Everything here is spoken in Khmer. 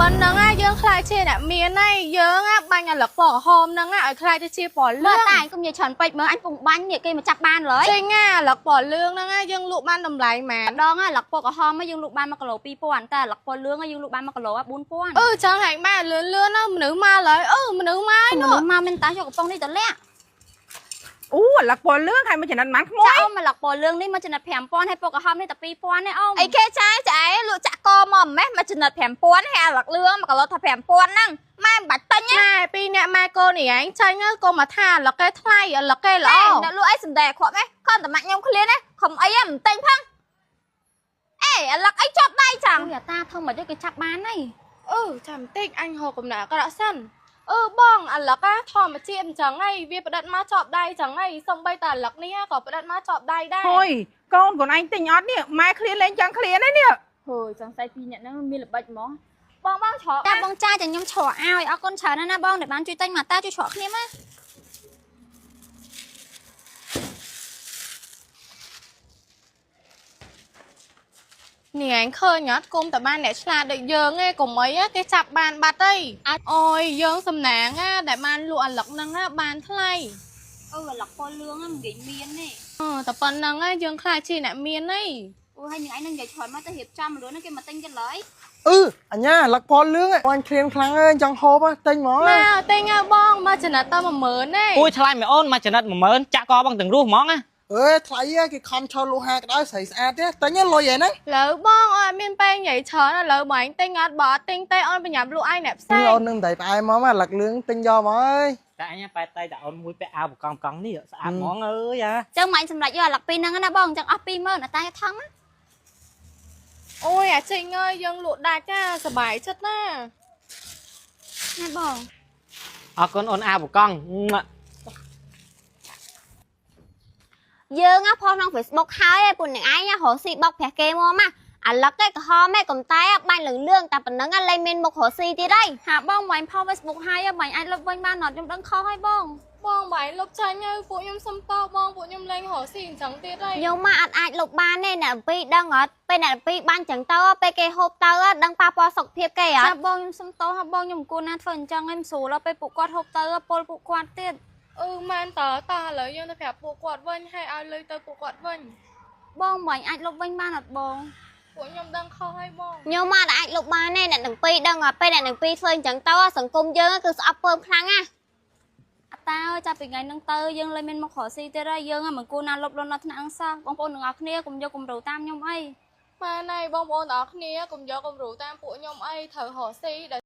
ប៉ុណ្ណឹងណាយើងខ្លាចជាអ្នកមានហើយយើងណាបាញ់អាលឹកពកហមហ្នឹងណាឲ្យខ្លាចទៅជាពណ៌លឿងតែអញកុំនិយាយច្រើនពេកមើលអញពងបាញ់នេះគេមកចាប់បានឡើយចេញណាអាលឹកពណ៌លឿងហ្នឹងណាយើងលក់បានតម្លៃម៉ាដងអាលឹកពកហមយើងលក់បាន1គីឡូ2000តែអាលឹកពណ៌លឿងយើងលក់បាន1គីឡូ4000ចឹងហែងម៉ែលឿនលឿនណាមនុស្សមកឡើយមនុស្សមកនោះមកមានតាយកកំប៉ុងនេះទៅលាក់អូអាឡឹកពណ៌លឿងហើយមកចំណិតម៉ាន់ខ្មោចចាអូមកឡុកពណ៌លឿងនេះមកចំណិត5000ហើយពកហមនេះតែ2000ទេអូអីគេចាឯងលក់ចាក់កមកម៉េះមកចំណិត5000ហើយអាឡឹកលឿង1គីឡូថា5000ហ្នឹងម៉ែមិនបាច់ទិញណាពីរអ្នកម៉ែកូននេះឯងចាញ់កុំមកថាអាឡឹកគេថ្លៃអាឡឹកគេល្អអ្នកលក់អីសំដែគ្រាប់ម៉េះខំតែម៉ាក់ខ្ញុំឃ្លានណាខំអីមិនទិញផងអេអាឡឹកអីជាប់ដៃចាំអូយ៉ាតាធំមកទេគេចាប់បានហើយចាំបន្តិចអញហៅកំណើក្រក់សិនបងអាឡឹកធម្មជាតិអញ្ចឹងហីវាផ្ដិតមកជាប់ដៃអញ្ចឹងហីសំបីតែអាឡឹកនេះក៏ផ្ដិតមកជាប់ដៃដែរហុយកូនឯងទិញអត់នេះម៉ែឃ្លានលេងចឹងឃ្លានហ្នឹងនេះហឺសង្ស័យពីរអ្នកហ្នឹងមានល្បិចហ្មងបងច្រកតែបងចាតែខ្ញុំច្រកឲ្យអរគុណច្រើនណាស់បងដែលបានជួយទិញមកតាជួយច្រកគ្នាមកនេះឯងឃើញអត់គុំតែបានអ្នកឆ្លាតដូចយើងឯងកុំអីគេចាប់បានបាត់អីអូយយើងសំណាងដែលបានលក់អាឡឹកហ្នឹងបានថ្លៃអាឡឹកពណ៌លឿងមិនគេមានទេតែប៉ុណ្្នឹងយើងខ្លាចជាអ្នកមានអីហើយនឹងឯងនឹងនិយាយច្រើនមកទៅរៀបចំលឿនគេមកទិញគេឡើយអញ្ញាអាឡឹកពណ៌លឿងបងឃ្លានខ្លាំងហើយចង់ហូបទិញហ្មងមកទិញបងមកចំណិតទៅ10000ទេអូយថ្លៃមែនអូនមកចំណិត10000ចាក់កបងទាំងរស់ហ្មងណាថ្លៃគេខំឈរលក់ហាក្តៅស្រីស្អាតទេទិញលុយហ្នឹងលើបងអត់មានពេលនិយាយច្រើនឥឡូវបងឯងទិញអត់បើទិញតែអូនបញ្ញាប់លក់ឯងអ្នកផ្សេងអូននឹងតែផ្អែមមកអាឡឹកលឿងទិញយកមកអើយតែអញបែរតែអូនមួយពាក់អាវបកង់នេះស្អាតហ្មងអើយចឹងមិនសម្រាប់យកអាឡឹកពីរហ្នឹងណាបងចឹងអស់20000តែថងអូយអាចេញអើយយើងលក់ដាច់សบายចិត្តណាបងអរគុណអូនអាវបកង់យើងផុសក្នុង Facebook ហើយពួកនឹងឯងរកស៊ីបុកប្រាស់គេមកមកអាឡឹកឯក្រហមឯកំតែបាញ់លឿងតែប៉ុណ្ណឹងលេងមានមុខរកស៊ីទៀតហើយហាបងបាញ់ផុស Facebook ហើយបាញ់អាចលុបវិញបានអត់ខ្ញុំដឹងខុសហើយបងបាញ់លុបចាញ់ហើយពួកខ្ញុំសុំតបបងពួកខ្ញុំលេងរកស៊ីអញ្ចឹងទៀតហើយខ្ញុំមកអាចលុបបានទេអ្នកអំពីដឹងអត់ពេលអ្នកអំពីបានចឹងទៅពេលគេហូបទៅដឹងប៉ះពាល់សុខភាពគេអត់បងខ្ញុំសុំតបហើយបងខ្ញុំគួរណាធ្វើអញ្ចឹងឯងមិនស្រួលពេលពួកគាត់ហូបទៅពលពួកគាត់ទៀតមែនតើឥឡូវយើងទៅប្រាប់ពួកគាត់វិញហើយឲ្យលុយទៅពួកគាត់វិញបងមិនអាចលុបវិញបានអត់បងពួកខ្ញុំដឹងខុសហើយបងខ្ញុំមកអាចលុបបានទេអ្នកទាំងពីរដឹងពេលអ្នកទាំងពីរធ្វើអញ្ចឹងទៅសង្គមយើងគឺស្អប់ពើមខ្លាំងណាអតាចាប់ពីថ្ងៃហ្នឹងទៅយើងលែងមានមុខរកស៊ីទៀតហើយយើងមិនគួរណាលុបលន់ដល់ថ្នាក់អង្គសោះបងប្អូនទាំងអស់គ្នាកុំយកគំរូតាមខ្ញុំអីមែនហើយបងប្អូនទាំងអស់គ្នាកុំយកគំរូតាមពួកខ្ញុំអីត្រូវរកស៊ី